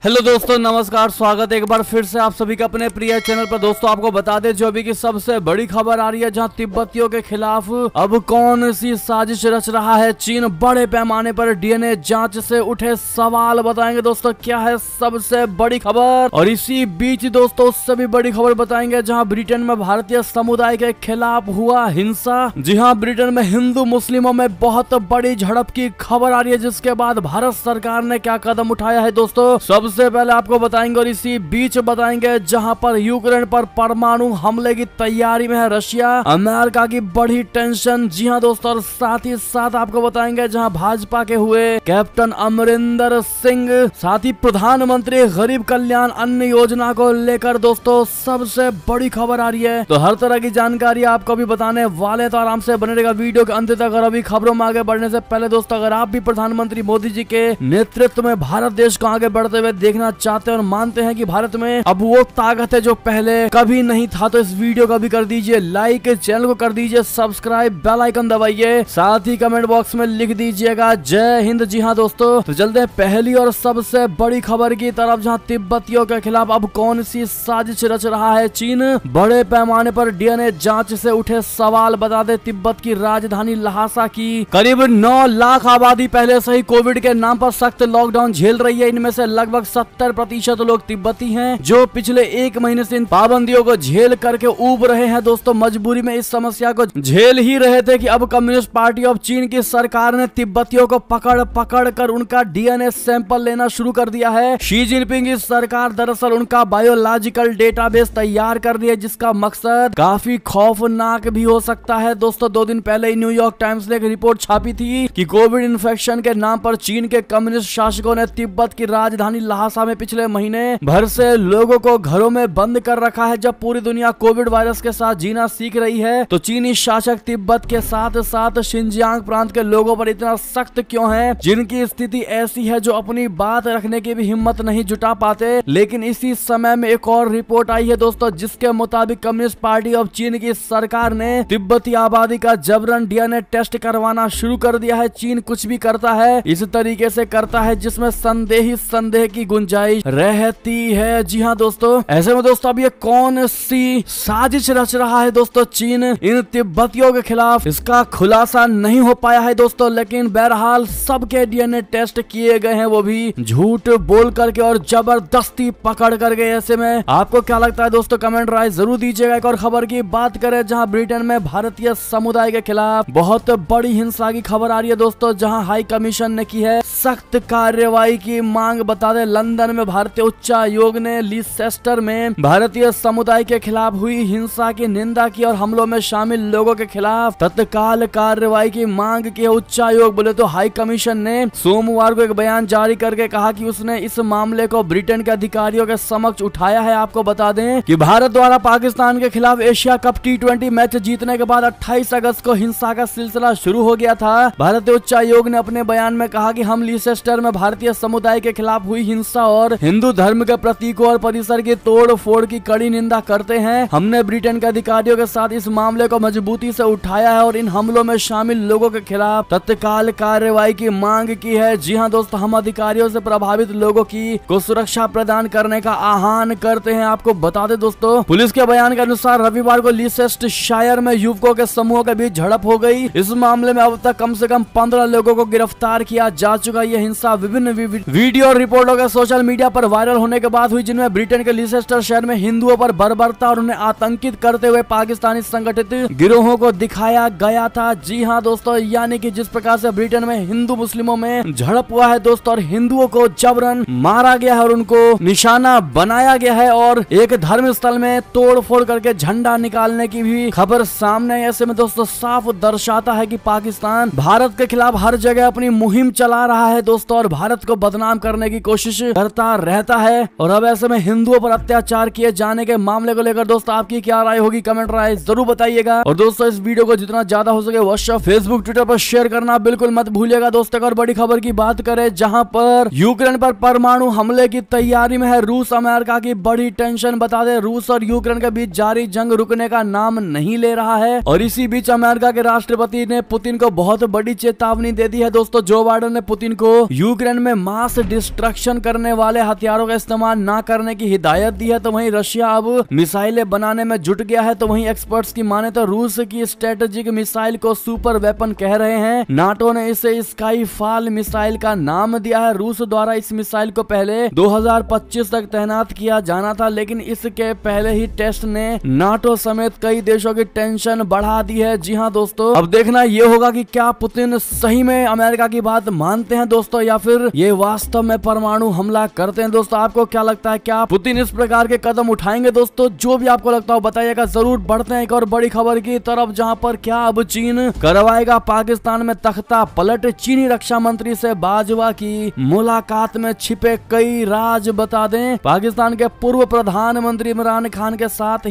Hello दोस्तों, नमस्कार। स्वागत है एक बार फिर से आप सभी का अपने प्रिय चैनल पर। दोस्तों आपको बता दें जो अभी की सबसे बड़ी खबर आ रही है, जहां तिब्बतियों के खिलाफ अब कौन सी साजिश रच रहा है चीन। बड़े पैमाने पर डीएनए जांच से उठे सवाल बताएंगे दोस्तों क्या है सबसे बड़ी खबर। और इसी बीच दोस्तों उससे भी बड़ी खबर बताएंगे जहां ब्रिटेन में भारतीय समुदाय के खिलाफ हुआ हिंसा। जी हाँ, ब्रिटेन में हिंदू मुस्लिमों में बहुत बड़ी झड़प की खबर आ रही है, जिसके बाद भारत सरकार ने क्या कदम उठाया है दोस्तों सबसे पहले आपको बताएंगे। और इसी बीच बताएंगे जहां पर यूक्रेन पर परमाणु हमले की तैयारी में है रशिया, अमेरिका की बड़ी टेंशन। जी हां दोस्तों, और साथ ही साथ आपको बताएंगे जहां भाजपा के हुए कैप्टन अमरिंदर सिंह, साथ ही प्रधानमंत्री गरीब कल्याण अन्न योजना को लेकर दोस्तों सबसे बड़ी खबर आ रही है। तो हर तरह की जानकारी आपको भी बताने वाले, तो आराम से बने रहेगा वीडियो के अंत तक। और अभी खबरों में आगे बढ़ने से पहले दोस्तों, अगर आप भी प्रधानमंत्री मोदी जी के नेतृत्व में भारत देश को आगे बढ़ते हुए देखना चाहते हैं और मानते हैं कि भारत में अब वो ताकत है जो पहले कभी नहीं था, तो इस वीडियो को भी कर दीजिए लाइक, चैनल को कर दीजिए सब्सक्राइब, बेल आइकन दबाइए, साथ ही कमेंट बॉक्स में लिख दीजिएगा जय हिंद। जी हाँ दोस्तों, तो चलते हैं पहली और सबसे बड़ी खबर की तरफ, जहां तिब्बतियों के खिलाफ अब कौन सी साजिश रच रहा है चीन। बड़े पैमाने पर डीएनए जांच से उठे सवाल बता दे तिब्बत की राजधानी लहासा की करीब 9 लाख आबादी पहले से ही कोविड के नाम पर सख्त लॉकडाउन झेल रही है। इनमें से लगभग 70% लोग तिब्बती हैं, जो पिछले एक महीने से इन पाबंदियों को झेल करके ऊब रहे हैं। दोस्तों मजबूरी में इस समस्या को झेल ही रहे थे कि अब कम्युनिस्ट पार्टी ऑफ चीन की सरकार ने तिब्बतियों को पकड़ कर उनका डीएनए सैंपल लेना शुरू कर दिया है। शी जिनपिंग की सरकार दरअसल उनका बायोलॉजिकल डेटाबेस तैयार कर रही है, जिसका मकसद काफी खौफनाक भी हो सकता है। दोस्तों 2 दिन पहले न्यूयॉर्क टाइम्स ने एक रिपोर्ट छापी थी कि कोविड इन्फेक्शन के नाम पर चीन के कम्युनिस्ट शासकों ने तिब्बत की राजधानी लहासा में पिछले महीने भर से लोगों को घरों में बंद कर रखा है। जब पूरी दुनिया कोविड वायरस के साथ जीना सीख रही है, तो चीनी शासक तिब्बत के साथ साथ शिनजियांग प्रांत के लोगों पर इतना सख्त क्यों है, जिनकी स्थिति ऐसी है जो अपनी बात रखने की भी हिम्मत नहीं जुटा पाते। लेकिन इसी समय में एक और रिपोर्ट आई है दोस्तों, जिसके मुताबिक कम्युनिस्ट पार्टी ऑफ चीन की सरकार ने तिब्बती आबादी का जबरन डीएनए टेस्ट करवाना शुरू कर दिया है। चीन कुछ भी करता है इस तरीके से करता है जिसमें संदेह की गुंजाइश रहती है। जी हाँ दोस्तों, ऐसे में दोस्तों अब ये कौन सी साजिश रच रहा है दोस्तों चीन इन तिब्बतियों के खिलाफ, इसका खुलासा नहीं हो पाया है दोस्तों। लेकिन बहरहाल सबके डीएनए टेस्ट किए गए हैं, वो भी झूठ बोल करके और जबरदस्ती पकड़ करके। ऐसे में आपको क्या लगता है दोस्तों, कमेंट राय जरूर दीजिएगा। एक और खबर की बात करें, जहां ब्रिटेन में भारतीय समुदाय के खिलाफ बहुत बड़ी हिंसा की खबर आ रही है दोस्तों, जहां हाई कमीशन ने की है सख्त कार्रवाई की मांग। बता दें लंदन में भारतीय उच्चायोग ने लीसेस्टर में भारतीय समुदाय के खिलाफ हुई हिंसा की निंदा की और हमलों में शामिल लोगों के खिलाफ तत्काल कार्रवाई की मांग की। उच्चायोग बोले तो हाई कमीशन ने सोमवार को एक बयान जारी करके कहा कि उसने इस मामले को ब्रिटेन के अधिकारियों के समक्ष उठाया है। आपको बता दें कि भारत द्वारा पाकिस्तान के खिलाफ एशिया कप T20 मैच जीतने के बाद 28 अगस्त को हिंसा का सिलसिला शुरू हो गया था। भारतीय उच्चायोग ने अपने बयान में कहा कि हम लीसेस्टर में भारतीय समुदाय के खिलाफ हुई हिंसा और हिंदू धर्म के प्रतीकों और परिसर की तोड़ फोड़ की कड़ी निंदा करते हैं। हमने ब्रिटेन के अधिकारियों के साथ इस मामले को मजबूती से उठाया है और इन हमलों में शामिल लोगों के खिलाफ तत्काल कार्रवाई की मांग की है। जी हां दोस्तों, हम अधिकारियों से प्रभावित लोगों को सुरक्षा प्रदान करने का आह्वान करते हैं। आपको बता दें दोस्तों, पुलिस के बयान के अनुसार रविवार को लीसेस्टरशायर में युवकों के समूह के बीच झड़प हो गई। इस मामले में अब तक कम से कम 15 लोगों को गिरफ्तार किया जा चुका। यह हिंसा विभिन्न वीडियो और रिपोर्टों के सोशल मीडिया पर वायरल होने के बाद हुई, जिनमें ब्रिटेन के लीसेस्टर शहर में हिंदुओं पर बर्बरता और उन्हें आतंकित करते हुए पाकिस्तानी संगठित गिरोहों को दिखाया गया था। जी हां दोस्तों, यानी कि जिस प्रकार से ब्रिटेन में हिंदू मुस्लिमों में झड़प हुआ है दोस्तों, और हिंदुओं को जबरन मारा गया है और उनको निशाना बनाया गया है और एक धर्म स्थल में तोड़ फोड़ करके झंडा निकालने की भी खबर सामने। ऐसे में दोस्तों साफ दर्शाता है कि पाकिस्तान भारत के खिलाफ हर जगह अपनी मुहिम चला रहा है दोस्तों, और भारत को बदनाम करने की कोशिश करता रहता है। और अब ऐसे में हिंदुओं पर अत्याचार किए जाने के मामले को लेकर दोस्तों आपकी क्या राय होगी, कमेंट राय जरूर बताइएगा। और दोस्तों इस वीडियो को जितना ज्यादा हो सके व्हाट्सएप, फेसबुक, ट्विटर पर शेयर करना बिल्कुल मत भूलिएगा दोस्तों। और बड़ी खबर की बात करें, जहां पर यूक्रेन पर परमाणु हमले की तैयारी में है रूस, अमेरिका की बड़ी टेंशन। बता दें रूस और यूक्रेन के बीच जारी जंग रुकने का नाम नहीं ले रहा है। और इसी बीच अमेरिका के राष्ट्रपति ने पुतिन को बहुत बड़ी चेतावनी दे दी है दोस्तों। जो बाइडेन ने पुतिन को यूक्रेन में मास डिस्ट्रक्शन करने वाले हथियारों का इस्तेमाल ना करने की हिदायत दी है, तो वहीं रशिया अब मिसाइलें बनाने में जुट गया है। तो वहीं एक्सपर्ट्स की माने तो रूस की स्ट्रेटेजिक मिसाइल को सुपर वेपन कह रहे हैं। नाटो ने इसे स्काई फॉल मिसाइल का नाम दिया है। रूस द्वारा इस मिसाइल को पहले 2025 तक तैनात किया जाना था, लेकिन इसके पहले ही टेस्ट ने नाटो समेत कई देशों की टेंशन बढ़ा दी है। जी हाँ दोस्तों, अब देखना ये होगा कि क्या पुतिन सही में अमेरिका की बात मानते हैं दोस्तों, या फिर ये वास्तव में परमाणु हमला करते हैं। दोस्तों आपको क्या लगता है, क्या पुतिन इस प्रकार के कदम उठाएंगे? दोस्तों जो भी आपको लगता हो बताइएगा जरूर। बढ़ते हैं एक और बड़ी खबर की तरफ, जहां पर क्या अब चीन करवाएगा पाकिस्तान में तख्ता पलट। चीनी रक्षा मंत्री से बाजवा की मुलाकात में छिपे कई राज बता दें। पाकिस्तान के पूर्व प्रधानमंत्री इमरान खान के साथ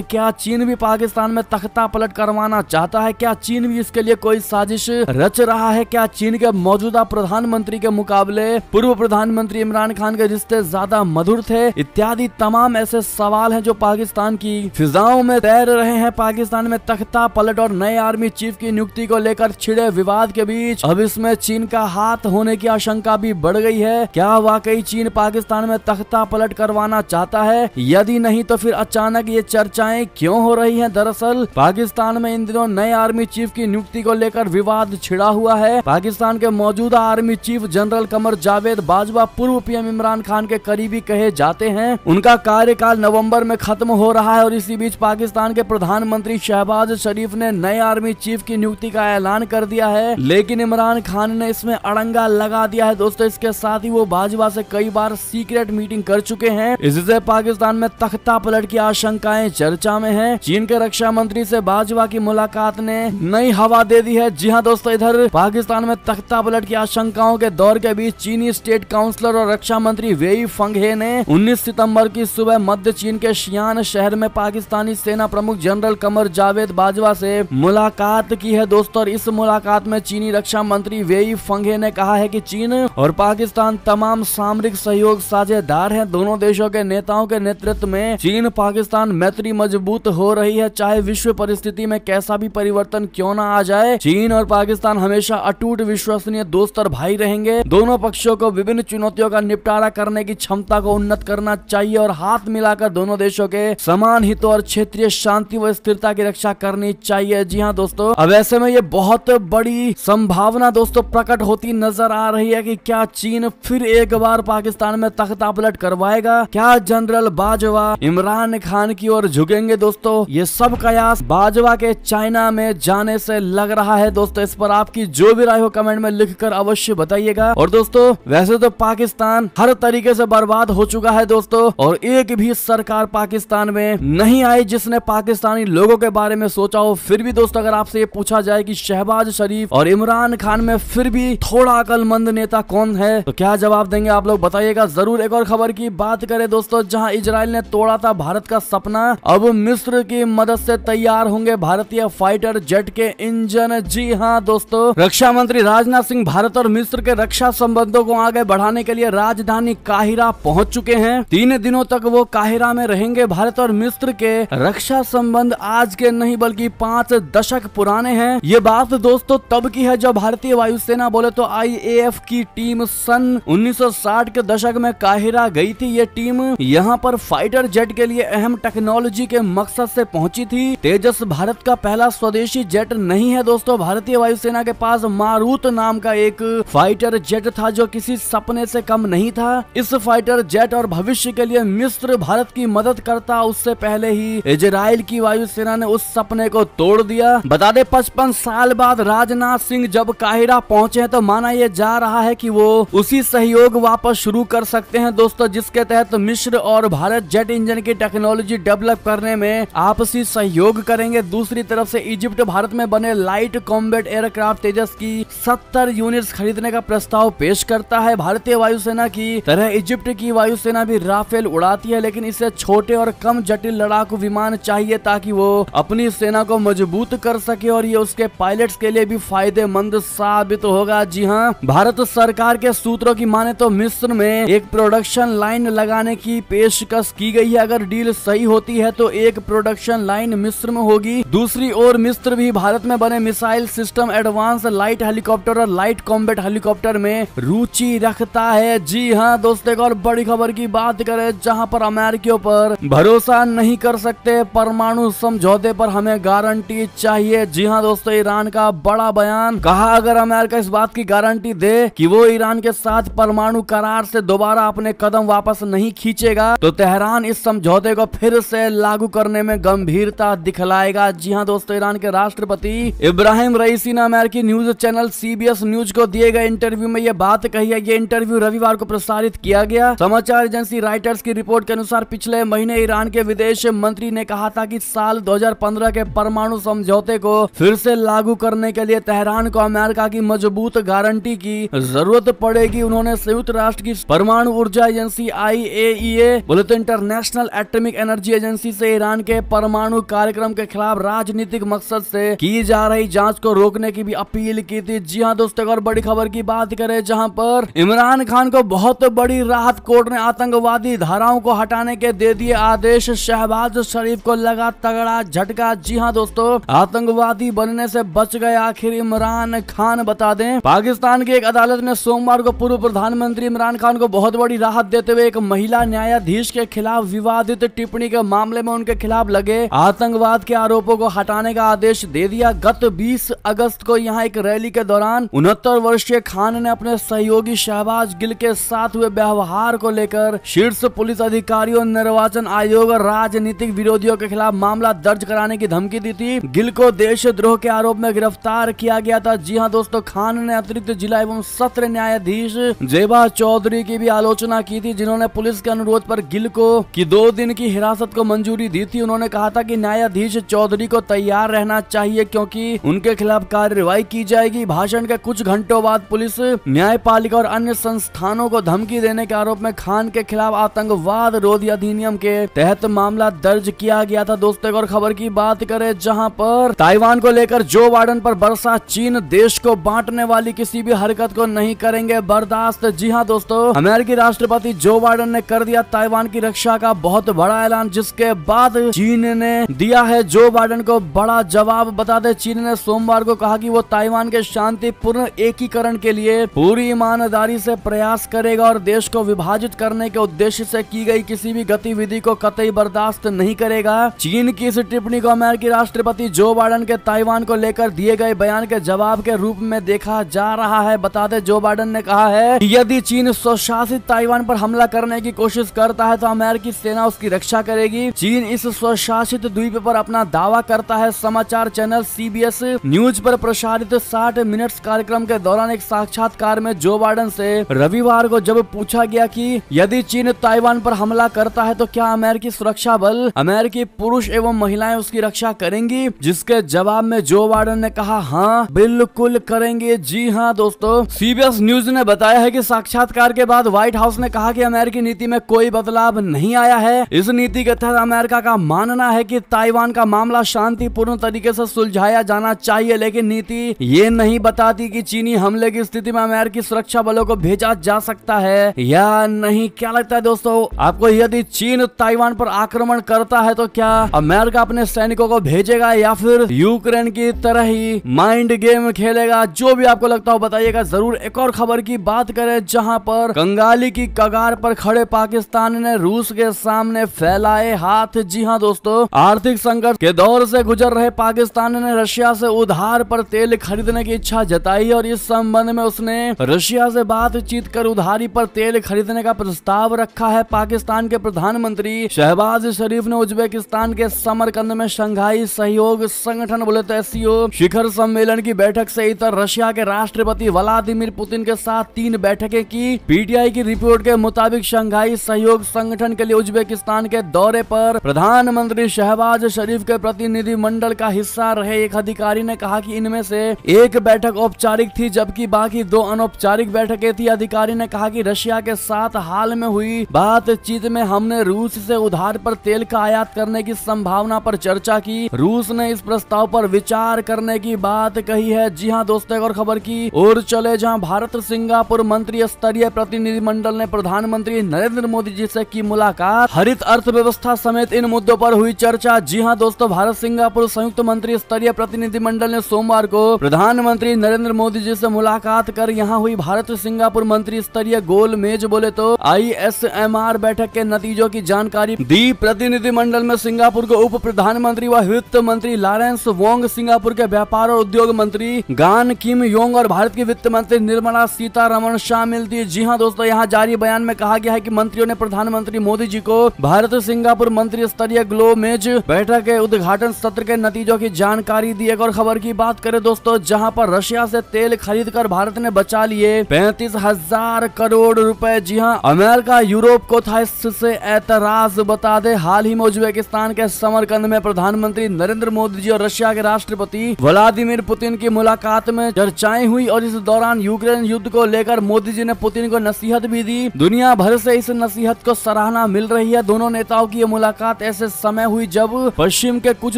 क्या चीन भी पाकिस्तान में तख्ता पलट करवाना चाहता है? क्या चीन भी इसके लिए कोई साजिश रच रहा है? क्या चीन के मौजूदा प्रधानमंत्री के मुकाबले पूर्व प्रधानमंत्री इमरान खान के रिश्ते ज्यादा मधुर थे? इत्यादि तमाम ऐसे सवाल हैं जो पाकिस्तान की फिजाओं में तैर रहे हैं। पाकिस्तान में तख्ता पलट और नए आर्मी चीफ की नियुक्ति को लेकर छिड़े विवाद के बीच अब इसमें चीन का हाथ होने की आशंका भी बढ़ गई है। क्या वाकई चीन पाकिस्तान में तख्ता पलट करवाना चाहता है? यदि नहीं तो फिर अचानक ये चर्चाएं क्यों हो रही हैं? दरअसल पाकिस्तान में इन दिनों नए आर्मी चीफ की नियुक्ति को लेकर विवाद छिड़ा हुआ है। पाकिस्तान के मौजूदा army chief general Qamar Javed Bajwa पूर्व पीएम इमरान खान के करीबी कहे जाते हैं। उनका कार्यकाल नवंबर में खत्म हो रहा है और इसी बीच पाकिस्तान के प्रधानमंत्री शहबाज शरीफ ने नए आर्मी चीफ की नियुक्ति का ऐलान कर दिया है, लेकिन इमरान खान ने इसमें अड़ंगा लगा दिया है। दोस्तों इसके साथ ही वो बाजवा से कई बार सीक्रेट मीटिंग कर चुके हैं। इससे पाकिस्तान में तख्ता पलट की आशंकाएं चर्चा में हैं। चीन के रक्षा मंत्री से बाजवा की मुलाकात ने नई हवा दे दी है। जी हाँ दोस्तों, इधर पाकिस्तान में तख्ता पलट की आशंकाओं के दौर के बीच चीनी स्टेट काउंसलर और रक्षा मंत्री वेई फंगहे ने 19 सितंबर की सुबह मध्य चीन के शियान शहर में पाकिस्तानी सेना प्रमुख जनरल कमर जावेद बाजवा से मुलाकात की है। दोस्तों इस मुलाकात में चीनी रक्षा मंत्री वेई फंगहे ने कहा है कि चीन और पाकिस्तान तमाम सामरिक सहयोग साझेदार हैं। दोनों देशों के नेताओं के नेतृत्व में चीन पाकिस्तान मैत्री मजबूत हो रही है। चाहे विश्व परिस्थिति में कैसा भी परिवर्तन क्यों न आ जाए, चीन और पाकिस्तान हमेशा अटूट विश्वसनीय दोस्त और भाई रहेंगे। दोनों पक्षों को विभिन्न चुनौतियों का निपटारा करने की क्षमता को उन्नत करना चाहिए और हाथ मिलाकर दोनों देशों के समान हितों और क्षेत्रीय शांति व स्थिरता की रक्षा करनी चाहिए। जी हाँ दोस्तों, अब ऐसे में ये बहुत बड़ी संभावना दोस्तों प्रकट होती नजर आ रही है कि क्या चीन फिर एक बार पाकिस्तान में तख्ता पलट करवाएगा? क्या जनरल बाजवा इमरान खान की ओर झुकेंगे? दोस्तों ये सब कयास बाजवा के चाइना में जाने से लग रहा है। दोस्तों इस पर आपकी जो भी राय हो कमेंट में लिखकर अवश्य बताइएगा। और दोस्तों वैसे तो पाकिस्तान हर तरीके से बर्बाद हो चुका है दोस्तों, और एक भी सरकार पाकिस्तान में नहीं आई जिसने पाकिस्तानी लोगों के बारे में सोचा हो। फिर भी दोस्तों अगर आपसे ये पूछा जाए कि शहबाज शरीफ और इमरान खान में फिर भी थोड़ा अक्लमंद नेता कौन है, तो क्या जवाब देंगे आप लोग बताइएगा जरूर। एक और खबर की बात करें दोस्तों, जहां इजराइल ने तोड़ा था भारत का सपना, अब मिस्र की मदद से तैयार होंगे भारतीय फाइटर जेट के इंजन। जी हाँ दोस्तों, रक्षा मंत्री राजनाथ सिंह भारत और मिस्र के रक्षा संबंधों को आगे बढ़ाने के लिए राजधानी काहिरा पहुंच चुके हैं। 3 दिनों तक वो काहिरा में रहेंगे। भारत और मिस्र के रक्षा संबंध आज के नहीं बल्कि 5 दशक पुराने हैं। ये बात दोस्तों तब की है जब भारतीय वायुसेना बोले तो IAF की टीम सन 1960 के दशक में काहिरा गई थी। ये टीम यहाँ पर फाइटर जेट के लिए अहम टेक्नोलॉजी के मकसद से पहुंची थी। तेजस भारत का पहला स्वदेशी जेट नहीं है दोस्तों। भारतीय वायुसेना के पास मारुत नाम का एक फाइटर जेट था जो किसी सपने से कम नहीं था। इस फाइटर जेट और भविष्य के लिए मिस्र भारत की मदद करता, उससे पहले ही इजराइल की वायुसेना ने उस सपने को तोड़ दिया। बता दे 55 साल बाद राजनाथ सिंह जब काहिरा पहुंचे हैं तो माना यह जा रहा है कि वो उसी सहयोग वापस शुरू कर सकते हैं दोस्तों, जिसके तहत मिस्र और भारत जेट इंजन की टेक्नोलॉजी डेवलप करने में आपसी सहयोग करेंगे। दूसरी तरफ से इजिप्ट भारत में बने लाइट कॉम्बैट एयरक्राफ्ट तेजस की 70 यूनिट्स खरीदने का प्रस्ताव पेश करता है। भारतीय वायुसेना की तरह इजिप्ट की वायुसेना भी राफेल उड़ाती है, लेकिन इसे छोटे और कम जटिल लड़ाकू विमान चाहिए ताकि वो अपनी सेना को मजबूत कर सके और ये उसके पायलट्स के लिए भी फायदेमंद साबित होगा। जी हाँ, भारत सरकार के सूत्रों की माने तो मिस्र में एक प्रोडक्शन लाइन लगाने की पेशकश की गई है। अगर डील सही होती है तो एक प्रोडक्शन लाइन मिस्र में होगी। दूसरी ओर मिस्र भी भारत में बने missile system, advance light helicopter और लाइट कॉम्बैट हेलीकॉप्टर में रुचि रखता है। जी हाँ दोस्तों, एक और बड़ी खबर की बात करें जहां पर अमेरिकियों पर भरोसा नहीं कर सकते, परमाणु समझौते पर हमें गारंटी चाहिए। जी हाँ दोस्तों, ईरान का बड़ा बयान, कहा अगर अमेरिका इस बात की गारंटी दे कि वो ईरान के साथ परमाणु करार से दोबारा अपने कदम वापस नहीं खींचेगा तो तेहरान इस समझौते को फिर से लागू करने में गंभीरता दिखलाएगा। जी हाँ दोस्तों, ईरान के राष्ट्रपति इब्राहिम रईसी ने अमेरिकी न्यूज चैनल CBS न्यूज को दिए गए इंटरव्यू में ये बात कही है। ये इंटरव्यू रविवार को प्रसारित किया गया। समाचार एजेंसी राइटर्स की रिपोर्ट के अनुसार पिछले महीने ईरान के विदेश मंत्री ने कहा था कि साल 2015 के परमाणु समझौते को फिर से लागू करने के लिए तेहरान को अमेरिका की मजबूत गारंटी की जरूरत पड़ेगी। उन्होंने संयुक्त राष्ट्र की परमाणु ऊर्जा एजेंसी IAEA बोले तो इंटरनेशनल एटॉमिक एनर्जी एजेंसी से ईरान के परमाणु कार्यक्रम के खिलाफ राजनीतिक मकसद से की जा रही जांच को रोकने की भी अपील की थी। जी हाँ दोस्तों, और बड़ी खबर की बात करें जहां पर इमरान खान को बहुत बड़ी राहत, कोर्ट ने आतंकवादी धाराओं को हटाने के दे दिए आदेश। शहबाज शरीफ को लगा तगड़ा झटका। जी हाँ दोस्तों, आतंकवादी बनने से बच गए आखिर इमरान खान। बता दें, पाकिस्तान की एक अदालत ने सोमवार को पूर्व प्रधानमंत्री इमरान खान को बहुत बड़ी राहत देते हुए एक महिला न्यायाधीश के खिलाफ विवादित टिप्पणी के मामले में उनके खिलाफ लगे आतंकवाद के आरोपों को हटाने का आदेश दे दिया। गत 20 अगस्त को यहां एक रैली के दौरान 69 वर्षीय खान ने अपने सहयोगी शहबाज गिल के साथ हुए व्यवहार को लेकर शीर्ष पुलिस अधिकारियों, निर्वाचन आयोग और राजनीतिक विरोधियों के खिलाफ मामला दर्ज कराने की धमकी दी थी। गिल को देशद्रोह के आरोप में गिरफ्तार किया गया था। जी हाँ दोस्तों, खान ने अतिरिक्त जिला एवं सत्र न्यायाधीश जेबा चौधरी की भी आलोचना की थी, जिन्होंने पुलिस के अनुरोध पर गिल को 2 दिन की हिरासत को मंजूरी दी थी। उन्होंने कहा था कि न्यायाधीश चौधरी को तैयार रहना चाहिए क्योंकि उनके खिलाफ कार्रवाई की जाएगी। भाषण के कुछ घंटों बाद पुलिस, न्यायपालिका और अन्य संस्थानों को धमकी देने के आरोप में खान के खिलाफ आतंकवाद रोधी अधिनियम के तहत मामला दर्ज किया गया था। दोस्तों, और खबर की बात करें जहां पर ताइवान को लेकर जो बाइडेन पर बरसा, चीन देश को बांटने वाली किसी भी हरकत को नहीं करेंगे बर्दाश्त। जी हाँ दोस्तों, अमेरिकी राष्ट्रपति जो बाइडेन ने कर दिया ताइवान की रक्षा का बहुत बड़ा ऐलान, जिसके बाद चीन ने दिया है जो बाइडेन को बड़ा जवाब। बता दे, चीन ने सोमवार को कहा कि वो ताइवान के शांतिपूर्ण एकीकरण के लिए पूरी ईमानदारी से प्रयास करेगा और देश को विभाजित करने के उद्देश्य से की गई किसी भी गतिविधि को कतई बर्दाश्त नहीं करेगा। चीन की इस टिप्पणी को अमेरिकी राष्ट्रपति जो बाइडेन के ताइवान को लेकर दिए गए बयान के जवाब के रूप में देखा जा रहा है। बता दे, जो बाइडेन ने कहा है कि यदि चीन स्वशासित ताइवान पर हमला करने की कोशिश करता है तो अमेरिकी सेना उसकी रक्षा करेगी। चीन इस स्वशासित द्वीप पर अपना दावा करता है। समाचार चैनल CBS न्यूज पर प्रसारित 60 मिनट्स कार्यक्रम के दौरान एक साक्षात्कार में जो बाइडेन से रविवार को जब पूछा गया कि यदि चीन ताइवान पर हमला करता है तो क्या अमेरिकी सुरक्षा बल, अमेरिकी पुरुष एवं महिलाएं उसकी रक्षा करेंगी, जिसके जवाब में जो बाइडेन ने कहा, हाँ बिल्कुल करेंगे। जी हाँ दोस्तों, CBS न्यूज ने बताया है कि साक्षात्कार के बाद व्हाइट हाउस ने कहा कि अमेरिकी नीति में कोई बदलाव नहीं आया है। इस नीति के तहत अमेरिका का मानना है कि ताइवान का मामला शांतिपूर्ण तरीके से सुलझाया जाना चाहिए, लेकिन नीति ये नहीं बताती कि चीनी हमले की स्थिति में अमेरिकी सुरक्षा बलों को भेजा जा सकता है या नहीं। क्या लगता है दोस्तों आपको, यदि चीन ताइवान पर आक्रमण करता है तो क्या अमेरिका अपने सैनिकों को भेजेगा या फिर यूक्रेन की तरह ही माइंड गेम खेलेगा? जो भी आपको लगता हो बताइएगा जरूर। एक और खबर की बात करें जहां पर कंगाली की कगार पर खड़े पाकिस्तान ने रूस के सामने फैलाए हाथ। जी हाँ दोस्तों, आर्थिक संकट के दौर से गुजर रहे पाकिस्तान ने रशिया से उधार पर तेल खरीदने की इच्छा जताई और इस संबंध में उसने रशिया से बातचीत कर उधारी पर तेल खरीदने का प्रस्ताव रखा है। पाकिस्तान के प्रधानमंत्री शहबाज शरीफ ने उज्बेकिस्तान के समरकंद में शंघाई सहयोग संगठन बोले तो SCO शिखर सम्मेलन की बैठक से इतर रशिया के राष्ट्रपति व्लादिमीर पुतिन के साथ 3 बैठकें की। PTI की रिपोर्ट के मुताबिक शंघाई सहयोग संगठन के लिए उज्बेकिस्तान के दौरे पर प्रधानमंत्री शहबाज शरीफ के प्रतिनिधि मंडल का हिस्सा रहे एक अधिकारी ने कहा कि इनमें से एक बैठक औपचारिक थी जबकि बाकी 2 अनौपचारिक बैठकें थी। अधिकारी ने कहा कि रशिया के साथ हाल में हुई बातचीत में हमने रूस से उधार पर तेल का आयात करने की संभावना पर चर्चा की। रूस ने इस प्रस्ताव पर विचार करने की बात कही है। जी हाँ दोस्तों, और खबर की ओर चले जहां भारत सिंगापुर मंत्री स्तरीय प्रतिनिधि मंडल ने प्रधानमंत्री नरेंद्र मोदी जी से की मुलाकात। हरित अर्थव्यवस्था समेत इन मुद्दों पर हुई चर्चा। जी हाँ दोस्तों, भारत सिंगापुर संयुक्त मंत्री स्तरीय प्रतिनिधि मंडल ने सोमवार को प्रधानमंत्री नरेंद्र मोदी जी से मुलाकात कर यहां हुई भारत सिंगापुर मंत्री स्तरीय गोल मेज बोले तो ISMR बैठक के नतीजों की जानकारी दी। प्रतिनिधिमंडल में सिंगापुर के उप प्रधानमंत्री व वित्त मंत्री लॉरेंस वोंग, सिंगापुर के व्यापार और उद्योग मंत्री गान किम योंग और भारत की वित्त मंत्री निर्मला सीतारमण शामिल थी। जी हां दोस्तों, यहाँ जारी बयान में कहा गया है कि मंत्रियों ने प्रधानमंत्री मोदी जी को भारत सिंगापुर मंत्री स्तरीय ग्लोमेज बैठक के उद्घाटन सत्र के नतीजों की जानकारी दी। एक और खबर की बात करें दोस्तों, जहां पर रशिया से तेल खरीद कर भारत ने बचा लिए 35,000 करोड़ रुपए। जी हां, अमेरिका यूरोप को था इससे ऐतराज। बता दे, हाल ही में उज्बेकिस्तान के समरकंद में प्रधानमंत्री नरेंद्र मोदी जी और रशिया के राष्ट्रपति व्लादिमीर पुतिन की मुलाकात में चर्चाएं हुई और इस दौरान यूक्रेन युद्ध को लेकर मोदी जी ने पुतिन को नसीहत भी दी। दुनिया भर से इस नसीहत को सराहना मिल रही है। दोनों नेताओं की ये मुलाकात ऐसे समय हुई जब पश्चिम के कुछ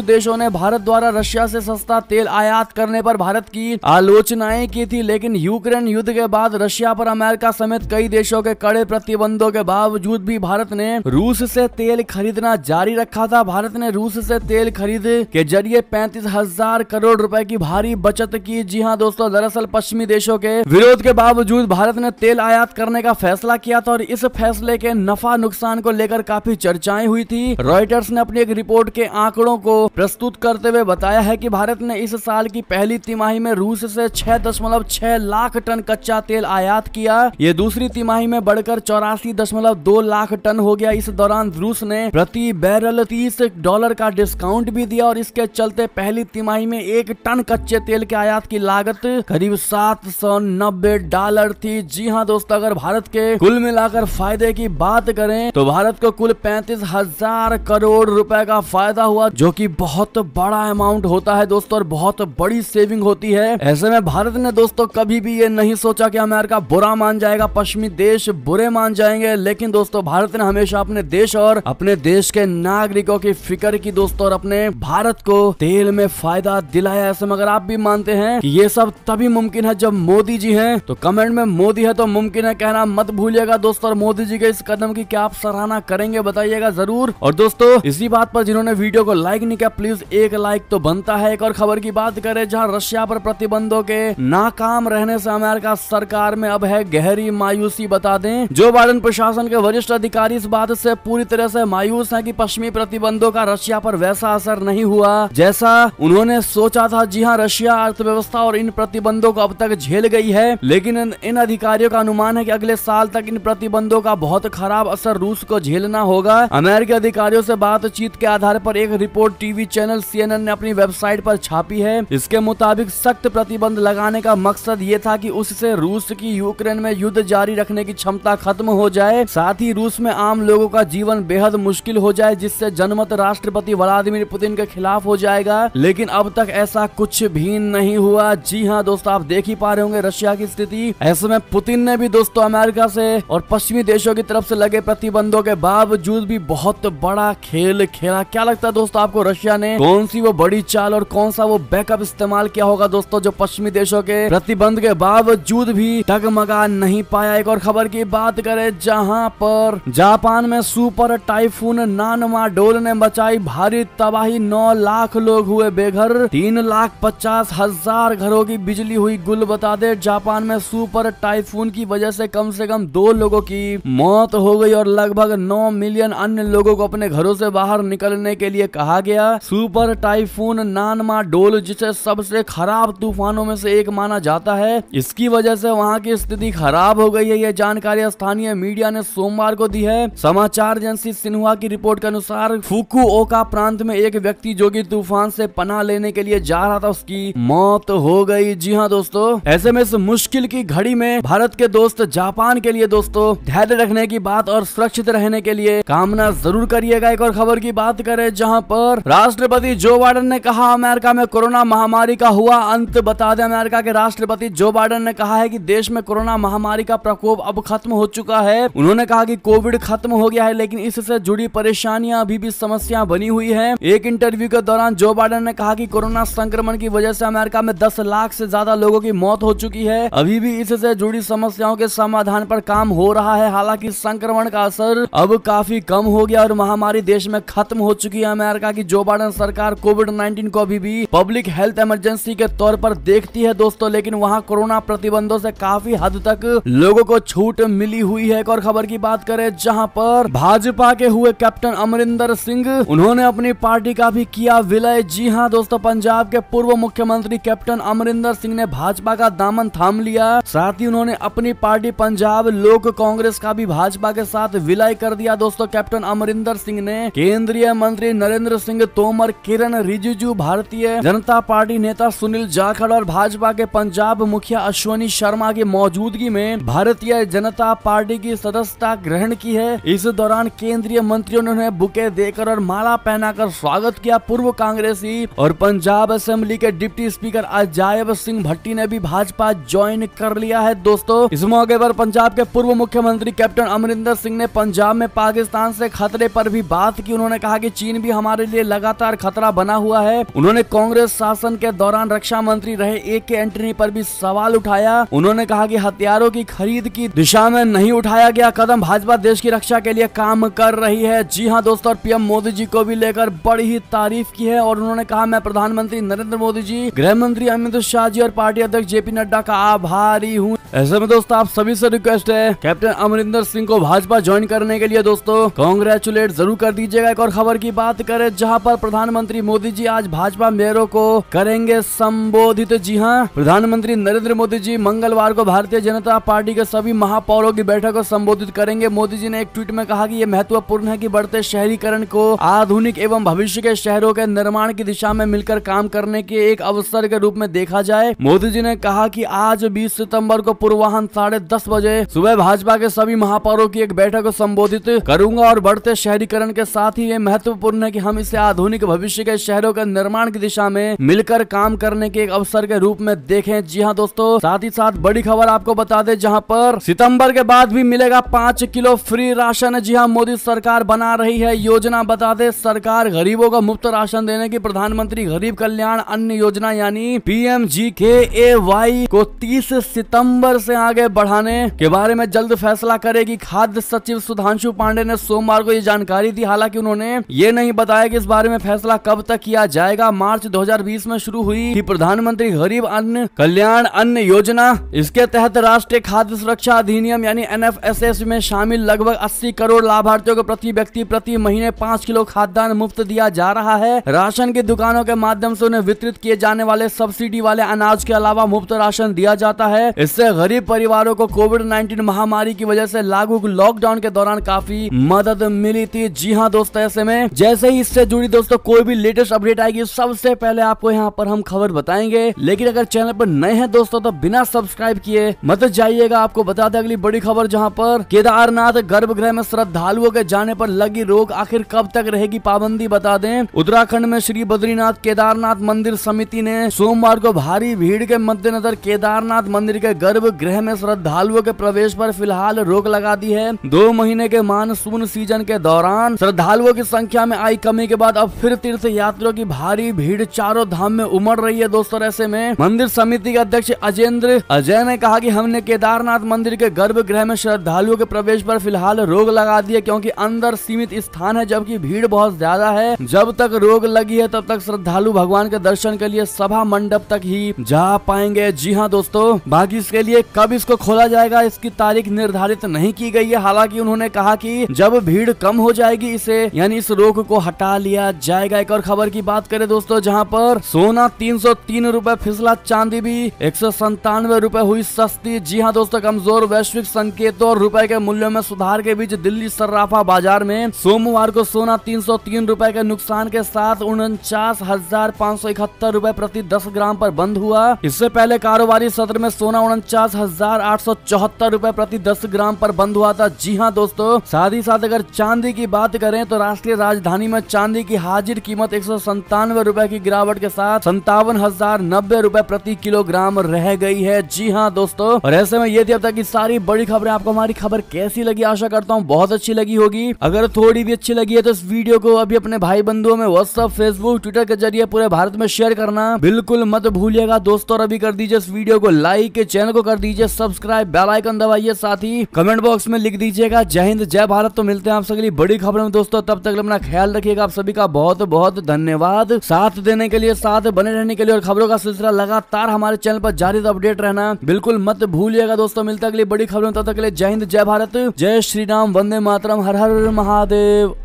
देशों ने भारत द्वारा रशिया से सस्ता तेल आयात करने पर भारत की आलोचनाएं की थी, लेकिन यूक्रेन युद्ध के बाद रशिया पर अमेरिका समेत कई देशों के कड़े प्रतिबंधों के बावजूद भी भारत ने रूस से तेल खरीदना जारी रखा था। भारत ने रूस से तेल खरीद के जरिए 35,000 करोड़ रुपए की भारी बचत की। जी हां दोस्तों, दरअसल पश्चिमी देशों के विरोध के बावजूद भारत ने तेल आयात करने का फैसला किया था और इस फैसले के नफा नुकसान को लेकर काफी चर्चाएं हुई थी। रॉयटर्स ने अपनी एक रिपोर्ट के आंकड़ों को प्रस्तुत करते हुए बताया है कि भारत ने इस साल की पहली तिमाही में रूस से 6.6 लाख टन कच्चा तेल आयात किया। ये दूसरी तिमाही में बढ़कर 84.2 लाख टन हो गया। इस दौरान रूस ने प्रति बैरल $30 का डिस्काउंट भी दिया और इसके चलते पहली तिमाही में 1 टन कच्चे तेल के आयात की लागत करीब $790 थी। जी हां दोस्तों, अगर भारत के कुल मिलाकर फायदे की बात करें तो भारत को कुल 35,000 करोड़ रुपए का फायदा हुआ, जो कि बहुत बड़ा अमाउंट होता है दोस्तों और बहुत बड़ी सेविंग होती है। ऐसे में भारत ने दोस्तों कभी भी ये नहीं सोचा कि अमेरिका बुरा मान जाएगा, पश्चिमी देश बुरे मान जाएंगे, लेकिन दोस्तों भारत ने हमेशा अपने देश और अपने देश के नागरिकों की फिक्र की दोस्तों और अपने भारत को तेल में फायदा दिलाया। ऐसे में अगर आप भी मानते हैं कि ये सब तभी मुमकिन है जब मोदी जी हैं, तो कमेंट में मोदी है तो मुमकिन है कहना मत भूलिएगा दोस्तों। और मोदी जी के इस कदम की क्या आप सराहना करेंगे, बताइएगा जरूर। और दोस्तों इसी बात पर जिन्होंने वीडियो को लाइक नहीं किया, प्लीज एक लाइक तो बनता है। एक और खबर की बात करें, जहां रशिया पर प्रतिबंधों के नाकाम रहने से अमेरिका सरकार में अब है गहरी मायूसी। बता दें, जो बाइडेन प्रशासन के वरिष्ठ अधिकारी इस बात से पूरी तरह से मायूस हैं कि पश्चिमी प्रतिबंधों का रशिया पर वैसा असर नहीं हुआ जैसा उन्होंने सोचा था। जी हां, रशिया अर्थव्यवस्था और इन प्रतिबंधों को अब तक झेल गई है, लेकिन इन अधिकारियों का अनुमान है कि अगले साल तक इन प्रतिबंधों का बहुत खराब असर रूस को झेलना होगा। अमेरिकी अधिकारियों से बातचीत के आधार पर एक रिपोर्ट टीवी चैनल CNN ने अपनी वेबसाइट पर छापी है। इसके मुताबिक सख्त प्रतिबंध लगाने का मकसद ये था कि उससे रूस की यूक्रेन में युद्ध जारी रखने की क्षमता खत्म हो जाए, साथ ही रूस में आम लोगों का जीवन बेहद मुश्किल हो जाए, जिससे जनमत राष्ट्रपति व्लादिमीर पुतिन के खिलाफ हो जाएगा। लेकिन अब तक ऐसा कुछ भी नहीं हुआ। जी हां दोस्तों, आप देख ही पा रहे होंगे रशिया की स्थिति। ऐसे में पुतिन ने भी दोस्तों अमेरिका से और पश्चिमी देशों की तरफ से लगे प्रतिबंधों के बावजूद भी बहुत बड़ा खेल खेला। क्या लगता है दोस्तों आपको, रशिया ने कौन सी वो बड़ी चाल और कौन सा वो बैकअप इस्तेमाल किया होगा दोस्तों, जो पश्चिमी देशों के प्रतिबंध के बावजूद भी डगमगा नहीं पाया। एक और खबर की बात करें, जहां पर जापान में सुपर टाइफून नानमाडोल ने मचाई भारी तबाही, 9 लाख लोग हुए बेघर, 3,50,000 घरों की बिजली हुई गुल। बता दे, जापान में सुपर टाइफून की वजह से कम 2 लोगों की मौत हो गई और लगभग 9 मिलियन अन्य लोगों को अपने घरों से बाहर निकलने के लिए कहा गया। सुपर टाइफून नानमाडोल, जिसे सबसे खराब तूफानों में से एक माना जाता है, इसकी वजह से वहां की स्थिति खराब हो गई है। यह जानकारी स्थानीय मीडिया ने सोमवार को दी है। समाचार एजेंसी सिन्हुआ की रिपोर्ट के अनुसार फुकुओका प्रांत में एक व्यक्ति जो कि तूफान से पनाह लेने के लिए जा रहा था, उसकी मौत हो गई। जी हां दोस्तों, ऐसे में इस मुश्किल की घड़ी में भारत के दोस्त जापान के लिए दोस्तों धैर्य रखने की बात और सुरक्षित रहने के लिए कामना जरूर करिएगा। एक और खबर की बात करें, जहां पर राष्ट्रपति जो बाइडेन ने कहा अमेरिका में कोरोना महामारी का हुआ अंत। बता दें, अमेरिका के राष्ट्रपति जो बाइडेन ने कहा है कि देश में कोरोना महामारी का प्रकोप अब खत्म हो चुका है। उन्होंने कहा कि कोविड खत्म हो गया है, लेकिन इससे जुड़ी परेशानियां अभी भी समस्या बनी हुई है। एक इंटरव्यू के दौरान जो बाइडेन ने कहा कि कोरोना संक्रमण की वजह से अमेरिका में 10 लाख से ज्यादा लोगों की मौत हो चुकी है। अभी भी इससे जुड़ी समस्याओं के समाधान पर काम हो रहा है। हालांकि संक्रमण का असर अब काफी कम हो गया और महामारी देश में खत्म हो चुकी है। अमेरिका की जो बाइडेन सरकार कोविड-19 को अभी भी पब्लिक हेल्थ इमरजेंसी के तौर पर देखती है दोस्तों, लेकिन वहां कोरोना प्रतिबंधों से काफी हद तक लोगों को छूट मिली हुई है। एक और खबर की बात करें जहां पर भाजपा के हुए कैप्टन अमरिंदर सिंह, उन्होंने अपनी पार्टी का भी किया विलय। जी हां दोस्तों, पंजाब के पूर्व मुख्यमंत्री कैप्टन अमरिंदर सिंह ने भाजपा का दामन थाम लिया। साथ ही उन्होंने अपनी पार्टी पंजाब लोक कांग्रेस का भी भाजपा के साथ विलय कर दिया। दोस्तों, कैप्टन अमरिंदर सिंह ने केंद्रीय मंत्री नरेंद्र सिंह तोमर, किरण रिजिजू, भारतीय जनता पार्टी नेता सुनील जाखड़ और भाजपा के पंजाब मुखिया अश्वनी शर्मा की मौजूदगी में भारतीय जनता पार्टी की सदस्यता ग्रहण की है। इस दौरान केंद्रीय मंत्रियों ने उन्हें बुके देकर और माला पहनाकर स्वागत किया। पूर्व कांग्रेसी और पंजाब असेंबली के डिप्टी स्पीकर अजायब सिंह भट्टी ने भी भाजपा ज्वाइन कर लिया है। दोस्तों, इस मौके पर पंजाब के पूर्व मुख्यमंत्री कैप्टन अमरिंदर सिंह ने पंजाब में पाकिस्तान से खतरे पर भी बात की। उन्होंने कहा कि चीन भी हमारे लिए लगातार खतरा बना हुआ है। उन्होंने कांग्रेस शासन के दौरान रक्षा मंत्री रहे AK एंटनी पर भी सवाल उठाया। उन्होंने कहा कि हथियारों की खरीद की दिशा में नहीं उठाया गया कदम भाजपा देश की रक्षा के लिए काम कर रही है। जी हां दोस्तों, और पीएम मोदी जी को भी लेकर बड़ी ही तारीफ की है और उन्होंने कहा, मैं प्रधानमंत्री नरेंद्र मोदी जी, गृह मंत्री अमित शाह जी और पार्टी अध्यक्ष JP नड्डा का आभारी हूं। ऐसे में दोस्तों, आप सभी से रिक्वेस्ट है कैप्टन अमरिंदर सिंह को भाजपा ज्वाइन करने के लिए दोस्तों कांग्रेचुलेट जरूर कर दीजिएगा। एक और खबर की बात करें जहां पर प्रधानमंत्री मोदी जी आज भाजपा मेयरों को करेंगे संबोधित। जी हां, प्रधानमंत्री नरेंद्र मोदी जी मंगलवार को भारतीय जनता पार्टी के सभी महापौरों की बैठक को संबोधित करेंगे। मोदी जी ने एक ट्वीट में कहा कि यह महत्वपूर्ण है कि बढ़ते शहरीकरण को आधुनिक एवं भविष्य के शहरों के निर्माण की दिशा में मिलकर काम करने के एक अवसर के रूप में देखा जाए। मोदी जी ने कहा कि आज 20 सितंबर को पूर्वाह्न 10:30 बजे सुबह भाजपा के सभी महापौरों की एक बैठक को संबोधित करूंगा और बढ़ते शहरीकरण के साथ ही ये महत्वपूर्ण है कि हम इसे आधुनिक भविष्य के शहरों के निर्माण की दिशा में मिलकर काम करने के एक अवसर के रूप में देखें। जी हां दोस्तों, साथ ही साथ बड़ी खबर आपको बता दें जहां पर सितंबर के बाद भी मिलेगा 5 किलो फ्री राशन। जी हां, मोदी सरकार बना रही है योजना। बता दें, सरकार गरीबों को मुफ्त राशन देने की प्रधानमंत्री गरीब कल्याण अन्न योजना यानी PMGKAY को 30 सितंबर से आगे बढ़ाने के बारे में जल्द फैसला करेगी। खाद्य सचिव सुधांशु पांडे ने सोमवार को ये जानकारी दी। हालांकि उन्होंने ये नहीं बताया कि इस बारे में फैसला कब तक किया जाएगा। मार्च 2020 में शुरू हुई थी प्रधानमंत्री गरीब अन्न कल्याण अन्न योजना। इसके तहत राष्ट्रीय खाद्य सुरक्षा अधिनियम यानी NFSS में शामिल लगभग 80 करोड़ लाभार्थियों को प्रति व्यक्ति प्रति महीने 5 किलो खाद्यान्न मुफ्त दिया जा रहा है। राशन की दुकानों के माध्यम से उन्हें वितरित किए जाने वाले सब्सिडी वाले अनाज के अलावा मुफ्त राशन दिया जाता है। इससे गरीब परिवारों को कोविड-19 महामारी की वजह से लागू लॉकडाउन के दौरान काफी मदद मिली थी। जी हां दोस्तों, ऐसे में जैसे ही इससे जुड़ी दोस्तों कोई भी लेटेस्ट अपडेट आएगी सबसे पहले आपको यहाँ पर हम खबर बताएंगे। लेकिन अगर चैनल पर नए हैं दोस्तों तो बिना सब्सक्राइब किए मत जाइएगा। आपको बता दें अगली बड़ी खबर जहाँ पर केदारनाथ गर्भगृह में श्रद्धालुओं के जाने पर लगी रोक आखिर कब तक रहेगी पाबंदी। बता दें, उत्तराखंड में श्री बद्रीनाथ केदारनाथ मंदिर समिति ने सोमवार को भारी भीड़ के मद्देनजर केदारनाथ मंदिर के गर्भगृह में श्रद्धालुओं के प्रवेश पर फिलहाल रोक लगा दी है। 2 महीने के मानसून सीजन के दौरान श्रद्धालुओं की संख्या में आई कमी के बाद अब फिर तीर्थ यात्रियों की भारी भीड़ चारों धाम में उमड़ रही है। दोस्तों, ऐसे में मंदिर समिति के अध्यक्ष अजेंद्र अजय ने कहा कि हमने केदारनाथ मंदिर के गर्भगृह में श्रद्धालुओं के प्रवेश पर फिलहाल रोक लगा दी है क्योंकि अंदर सीमित स्थान है जबकि भीड़ बहुत ज्यादा है। जब तक रोक लगी है तब तक श्रद्धालु भगवान के दर्शन के लिए सभा मंडप तक ही जा पाएंगे। जी हाँ दोस्तों, बाकी इसके लिए कब इसको खोला जाएगा इसकी तारीख निर्धारित नहीं की गई है। हालांकि उन्होंने कहा कि जब भीड़ कम हो जाएगी इसे यानी इस रोक को हटा लिया जाएगा। एक और खबर की बात करें दोस्तों जहां पर सोना 303 रुपए फिसला, चांदी भी 197 रुपए हुई सस्ती। जी हाँ दोस्तों, कमजोर वैश्विक संकेतों और रुपए के मूल्यों में सुधार के बीच दिल्ली सर्राफा बाजार में सोमवार को सोना 303 रुपए के नुकसान के साथ 49,571 रुपए प्रति 10 ग्राम पर बंद हुआ। इससे पहले कारोबारी सत्र में सोना 49,874 रुपए प्रति 10 ग्राम पर बंद हुआ था। जी हाँ दोस्तों, साथ ही साथ अगर चांदी की बात करें तो राष्ट्रीय राजधानी में चांदी की हाजिर कीमत 197 रुपए की गिरावट के साथ 57,090 रुपए प्रति किलोग्राम रह गई है। जी हाँ दोस्तों, और ऐसे में ये थी अब तक की सारी बड़ी खबरें। आपको हमारी खबर कैसी लगी? आशा करता हूँ बहुत अच्छी लगी होगी। अगर थोड़ी भी अच्छी लगी है तो इस वीडियो को अभी अपने भाई बंधुओं में व्हाट्सएप, फेसबुक, ट्विटर के जरिए पूरे भारत में शेयर करना बिल्कुल मत भूलिएगा दोस्तों। और अभी कर दीजिए इस वीडियो को लाइक, चैनल को कर दीजिए सब्सक्राइब, बेल आइकन दबाइए, साथ ही कमेंट बॉक्स में लिख दीजिएगा जय हिंद जय भारत। तो मिलते हैं आपसे अगली बड़ी खबरों में दोस्तों, तब तक अपना ख्याल रखिएगा। आप सभी का बहुत बहुत धन्यवाद साथ देने के लिए, साथ बने रहने के लिए, और खबरों का सिलसिला लगातार हमारे चैनल पर जारी अपडेट रहना बिल्कुल मत भूलिएगा दोस्तों। मिलता अगली बड़ी खबरों, तब तक के लिए जय हिंद, जय भारत, जय श्री राम, वंदे मातरम, हर हर महादेव।